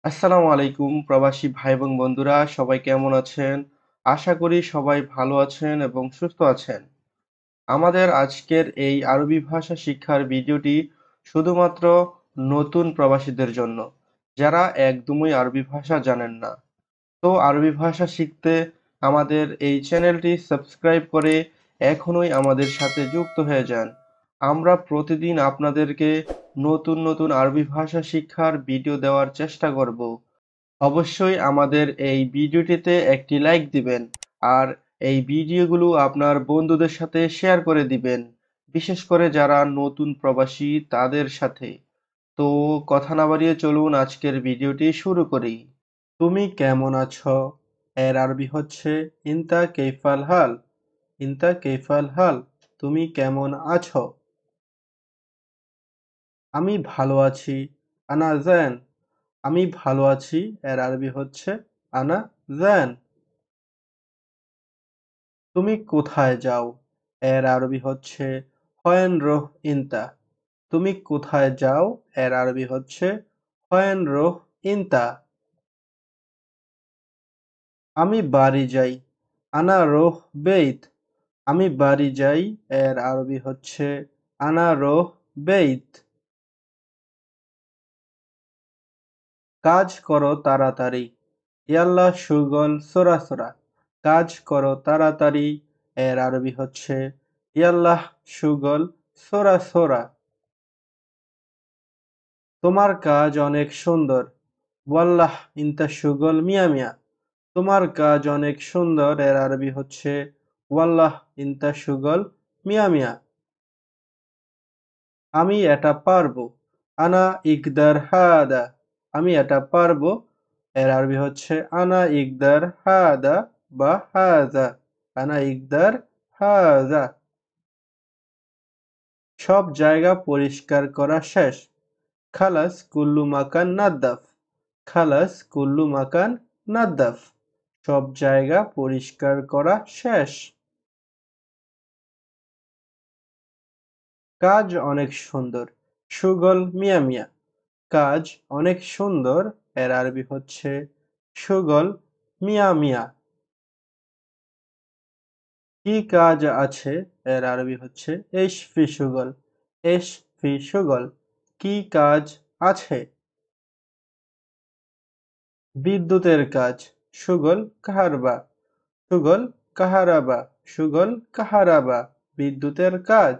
আসসালামু আলাইকুম প্রবাসী ভাই এবং বন্ধুরা সবাই কেমন আছেন? আশা করি সবাই ভালো আছেন এবং সুস্থ আছেন। আমাদের আজকের এই আরবি ভাষা শিক্ষার ভিডিওটি শুধুমাত্র নতুন প্রবাসীদের জন্য, যারা একদমই আরবি ভাষা জানেন না। তো আরবি ভাষা শিখতে আমাদের এই চ্যানেলটি সাবস্ক্রাইব করে এখনই আমাদের সাথে যুক্ত হয়ে যান। আমরা প্রতিদিন আপনাদেরকে নতুন নতুন আরবি ভাষা শিক্ষার ভিডিও দেওয়ার চেষ্টা করব। অবশ্যই আমাদের এই ভিডিওটিতে একটি লাইক দিবেন আর এই ভিডিওগুলো আপনার বন্ধুদের সাথে শেয়ার করে দিবেন, বিশেষ করে যারা নতুন প্রবাসী তাদের সাথে। তো কথা না বাড়িয়ে চলুন আজকের ভিডিওটি শুরু করি। তুমি কেমন আছো এর আরবি হচ্ছে ইনতা কেইফাল হাল। ইনতা কেইফাল হাল, তুমি কেমন আছো? আমি ভালো আছি, আনা জান। আমি ভালো আছি এর আরবি হচ্ছে আনা জান। তুমি কোথায় যাও এর আরবি হচ্ছে হয়েন রোহ ইনতা। তুমি কোথায় যাও এর আরবি হচ্ছে হয়েন রোহ ইনতা। আমি বাড়ি যাই, আনা রোহ বেইত। আমি বাড়ি যাই এর আরবি হচ্ছে আনা রোহ বেইত। কাজ করো তাড়াতাড়ি, ইয়াল্লা শুগল সোরা সোরা। কাজ করো তাড়াতাড়ি এর আরবি হচ্ছে ইয়াল্লাহ শুগল সোরা সোরা। তোমার কাজ অনেক সুন্দর, ওয়াল্লাহ ইনতা শুগল মিয়া মিয়া। তোমার কাজ অনেক সুন্দর এর আরবি হচ্ছে ওয়াল্লাহ ইনতা শুগল মিয়া মিয়া। আমি এটা পারবো, আনা ইকদার হাদা। আমি এটা পারবো এর আরবি হচ্ছে আনা ইকদার হাদা বা হাজা। আনা ইকদার হাজা। সব জায়গা পরিষ্কার করা শেষ, খালাস কুল্লু মাকান নাদ্দাফ। খালাস কুল্লু মাকান নাদ্দাফ। সব জায়গা পরিষ্কার করা শেষ। কাজ অনেক সুন্দর, সুগল মিয়া মিয়া। কাজ অনেক সুন্দর এর আরবি হচ্ছে সুগল মিয়া মিয়া। কি কাজ আছে এর আরবি হচ্ছে এশ ফি সুগল। এশ ফি সুগল, কি কাজ আছে? বিদ্যুতের কাজ, সুগল কাহারবা। সুগল কাহারাবা। সুগল কাহারাবা, বিদ্যুতের কাজ।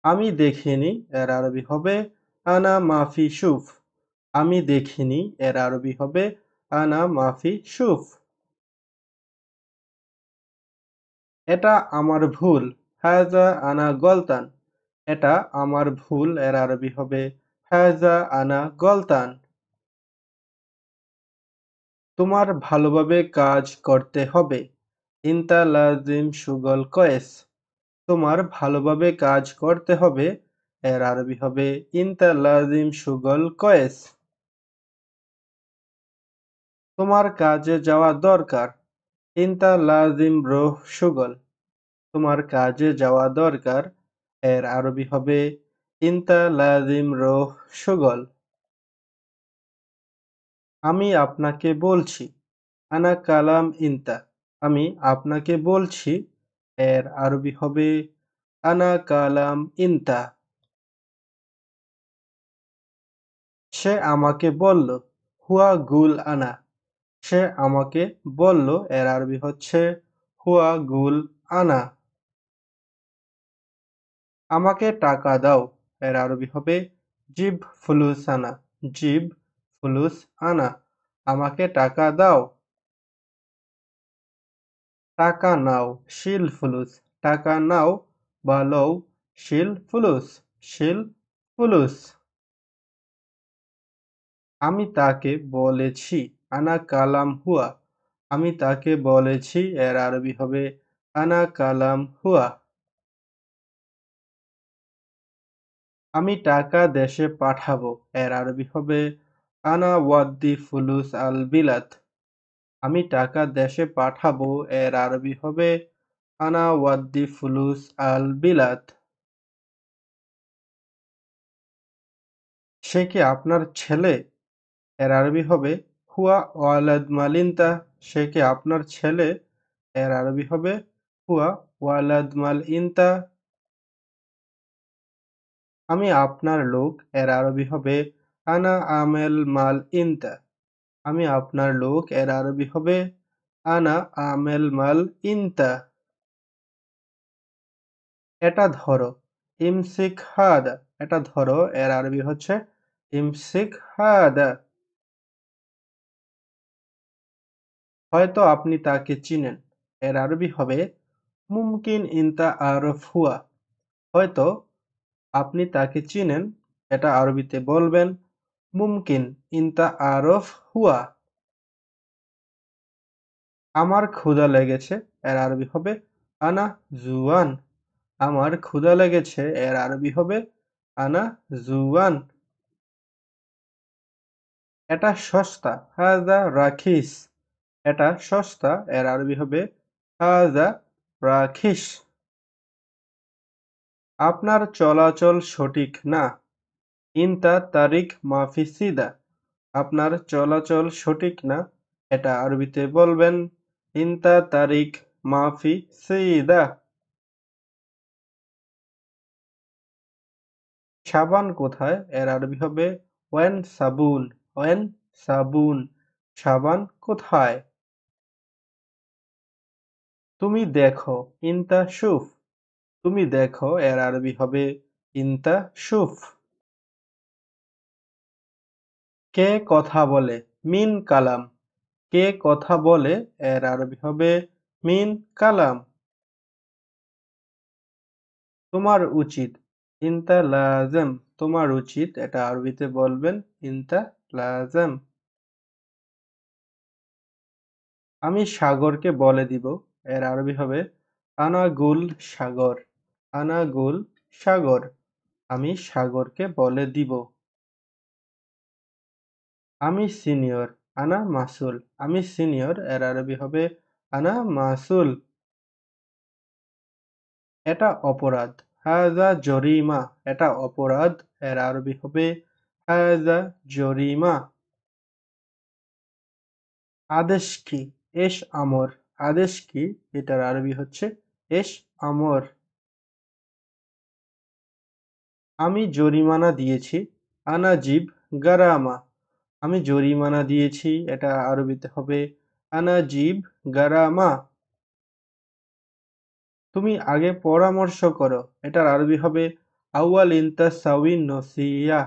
আমি দেখিনি এর আরবি হবে আনা মাফি সুফ। আমি দেখিনি এর আরবি হবে আনা মাফি সুফ। এটা আমার ভুল, হাজা আনা গলতান। এটা আমার ভুল এর আরবি হবে হাজা আনা গলতান। তোমার ভালোভাবে কাজ করতে হবে, ইনতা লাজিম শুগল কয়েস। তোমার ভালোভাবে কাজ করতে হবে এর আরবি হবে ইনতা লাজিম শুগল কয়েস। তোমার কাজে যাওয়া দরকার, ইনতা লাজিম রোহ শুগল। তোমার কাজে যাওয়া দরকার এর আরবি হবে ইনতা লাজিম রোহ শুগল। আমি আপনাকে বলছি, আনা কালাম ইনতা। আমি আপনাকে বলছি এর আরবি হবে আনা কালাম ইনতা। সে আমাকে বলল, হুয়া গুল আনা। সে আমাকে বলল এর আরবি হচ্ছে হুয়া গুল আনা। আমাকে টাকা দাও এর আরবি হবে জিব ফুলুস আনা। জিব ফুলুস আনা, আমাকে টাকা দাও। টাকা নাও, শিল ফুলুস। টাকা নাও বা লও, শিল ফুলুস। শিল ফুলুস। আমি তাকে বলেছি, আনা কালাম হুয়া। আমি তাকে বলেছি এর আরবি হবে আনা কালাম হুয়া। আমি টাকা দেশে পাঠাবো এর আরবি হবে আনা ওয়াদ্দি ফুলুস আল বিলাত। আমি টাকা দেশে পাঠাবো এর আরবি হবে আনা ওয়াদ্দি ফুলুস আল বিলাত। সে কি আপনার ছেলে? এর আরবি হবে হুয়া ওয়ালাদ মালিনতা। সে কি আপনার ছেলে? এর আরবি হবে হুয়া ওয়ালাদ মাল ইনতা। আমি আপনার লোক। এর আরবি হবে আনা আমেল মাল ইনতা। আমি আপনার লোক। এর আরবি হবে আনা আমেল মাল ইনতা। এটা ধরো। ইমসিক হাদা। এটা ধরো। এর আরবি হচ্ছে ইমসিক হাদা। হয়তো আপনি তাকে চিনেন। এর আরবি হবে মুমকিন ইনতা আরফ হুয়া। হয়তো আপনি তাকে চিনেন। এটা আরবিতে বলবেন মুমকিন ইনতা আরফ হুয়া। আমার ক্ষুধা লেগেছে। এর আরবি হবে আনা জুয়ান। আমার ক্ষুধা লেগেছে। এর আরবি হবে আনা জুয়ান। এটা সস্তা। হাজা রাখিস। এটা সস্তা। এর আরবি হবে হাজা রাখিস। আপনার চলাচল সঠিক না। ইনতা তারিখ মাফি সিদা। আপনার চলাচল সঠিক না। এটা আরবিতে বলবেন ইনতা তারিখ মাফি সিদা। সাবান কোথায়? এর আরবি হবে ওয়েন সাবুন। ওয়েন সাবুন। সাবান কোথায়? তুমি দেখো। ইনতা শুফ। তুমি দেখো। এর আরবি হবে ইনতা শুফ। কে কথা বলে? মিন কালাম। কে কথা বলে? এর আরবি হবে মিন কালাম। তোমার উচিত। ইনতা লাজেম। তোমার উচিত। এটা আরবিতে বলবেন ইনতা লাজেম। আমি সাগরকে বলে দিব। এর আরবি হবে আনা গুল সাগর। আনা গুল সাগর। আমি সাগরকে বলে দিব। আমি সিনিয়র। আনা মাসুল। আমি সিনিয়র। এর আরবি হবে আনা মাসুল। এটা অপরাধ। হাজা জরিমা। এটা অপরাধ। এর আরবি হবে হাজা জরিমা। আদেশ কি? এস আমর। আদেশ কি? এটার আরবি হচ্ছে এস আমর। আমি জরিমানা দিয়েছি। আনা জিব গারামা। আমি জরিমানা দিয়েছি। এটা আরবিতে হবে আনা জিব গারামা। তুমি আগে পরামর্শ করো। এটার আরবি হবে আউয়াল ইনতা সাউই নসিয়া।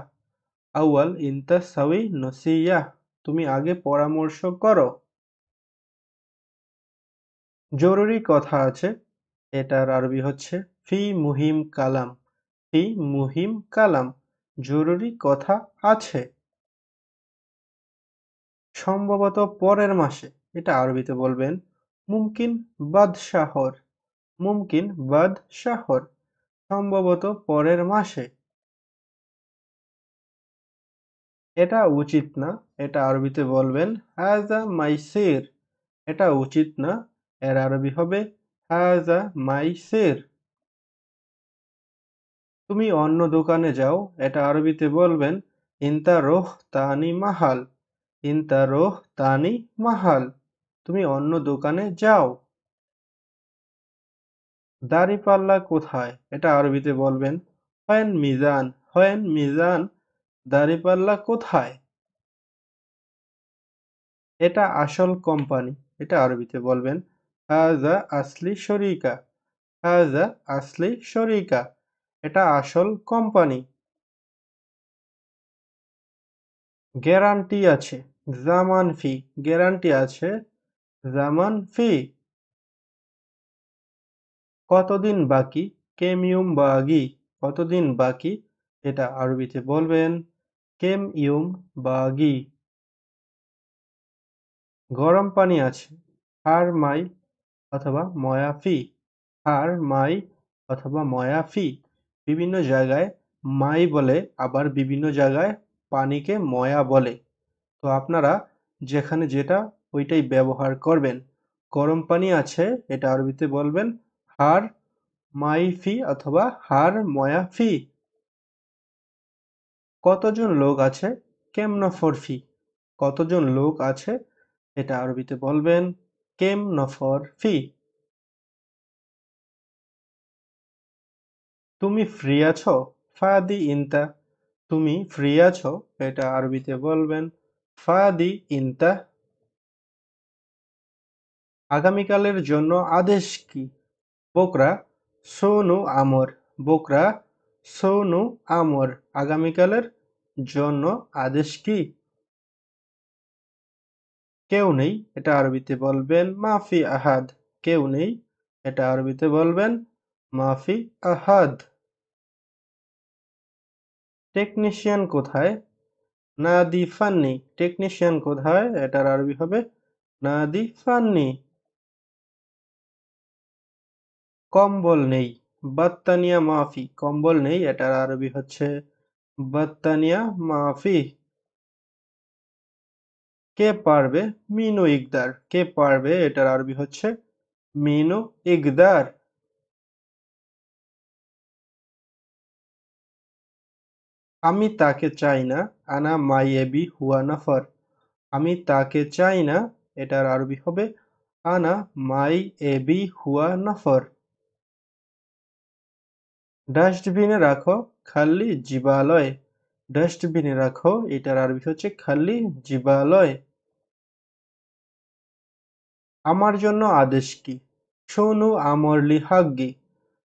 আউয়াল ইনতা সাউই নসিয়া। তুমি আগে পরামর্শ করো। জরুরি কথা আছে। এটার আরবি হচ্ছে ফি মুহিম কালাম। ফি মুহিম কালাম। জরুরি কথা আছে। সম্ভবত পরের মাসে। এটা আরবিতে বলবেন মুমকিন বাদ শাহর। মুমকিন বাদ শাহর। সম্ভবত পরের মাসে। এটা উচিত না। এটা আরবিতে বলবেন হাজা মাইসির। এটা উচিত না। এর আরবি হবে হাজা মাইসির। তুমি অন্য দোকানে যাও। এটা আরবিতে বলবেন ইনতা রোহ তানি মাহাল। ইনতা রোহ তানি মাহাল। তুমি অন্য দোকানে যাও। দাঁড়িপাল্লা কোথায়? এটা আরবিতে বলবেন হয়েন মিজান। হয়েন মিজান। দাঁড়িপাল্লা কোথায়? এটা আসল কোম্পানি। এটা আরবিতে বলবেন হাজা আসলি শরিকা। হাজা আসলি শরিকা। এটা আসল কোম্পানি। গ্যারান্টি আছে। জামান ফি। গ্যারান্টি আছে। জামান ফি। কতদিন বাকি? কেম বাগি। কতদিন বাকি? এটা আরবিতে বলবেন কেম বাগি। গরম পানি আছে। হার মাই অথবা ময়াফি। হার মাই অথবা ময়াফি। বিভিন্ন জায়গায় মাই বলে, আবার বিভিন্ন জায়গায় পানিকে ময়া বলে। তো আপনারা যেখানে যেটা ওইটাই ব্যবহার করবেন। গরম পানি আছে। এটা আরবিতে বলবেন হার মাই ফি অথবা হার ময়া ফি। কতজন লোক আছে? কেম নফর ফি। কতজন লোক আছে? এটা আরবিতে বলবেন কেম নফর ফি। তুমি ফ্রি আছো? ফাদি ইনতা। তুমি ফ্রি আছো? এটা আরবিতে বলবেন ফাদি ইনতা। আগামীকালের জন্য আদেশ কি? বোকরা সোনু আমর। বোকরা সোনু আমর। আগামীকালের জন্য আদেশ কি? কেউ নেই। এটা আরবিতে বলবেন মাফি আহাদ। কেউ নেই। এটা আরবিতে বলবেন মাফি আহাদ। টেকনিশিয়ান কোথায়? নাদি ফান্নি। টেকনিশিয়ান কোথায়? এটার আরবি হবে নাদি ফান্নি। কম্বল নেই। বাত্তানিয়া মাফি। কম্বল নেই। এটার আরবি হচ্ছে বাত্তানিয়া মাফি। কে পারবে? মিনু ইকদার। কে পারবে? এটার আরবি হচ্ছে মিনু ইকদার। আমি তাকে চাই না। আনা মাইয়েবি হুয়া নফর। আমি তাকে চাই না। এটার আরবি হবে আনা মাই এবি হুয়া নফর। ডাস্টবিনে রাখো খালি জিবালয়। ডাস্টবিনে রাখো। এটার আরবি হচ্ছে খালি জিবালয়। আমার জন্য আদেশ কি? শোনু আমরলি হাগ্গি।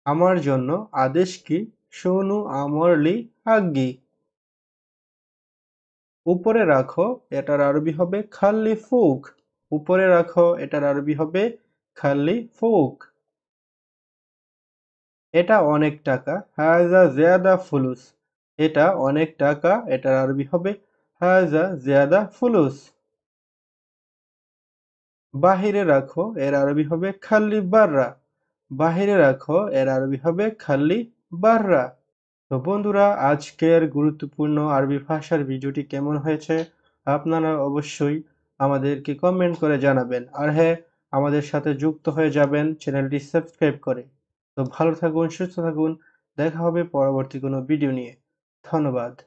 আমার জন্য আদেশ কি? শোনু আমরলি হাগ্গি। উপরে রাখো। এটার আরবি হবে খাল্লি ফুক। উপরে রাখো। এটার আরবি হবে খাল্লি ফুক। এটা অনেক টাকা। হাজা জিয়াদা ফুলুস। এটা অনেক টাকা। এটার আরবি হবে হাজা জিয়াদা ফুলুস। বাহিরে রাখো। এর আরবি হবে খাল্লি বাররা। বাহিরে রাখো। এর আরবি হবে খাল্লি বাররা। তো বন্ধুরা, আজকের গুরুত্বপূর্ণ আরবি ভাষার ভিডিওটি কেমন হয়েছে আপনারা অবশ্যই আমাদেরকে কমেন্ট করে জানাবেন। আর হ্যাঁ, আমাদের সাথে যুক্ত হয়ে যাবেন চ্যানেলটি সাবস্ক্রাইব করে। তো ভালো থাকুন, সুস্থ থাকুন। দেখা হবে পরবর্তী কোনো ভিডিও নিয়ে। ধন্যবাদ।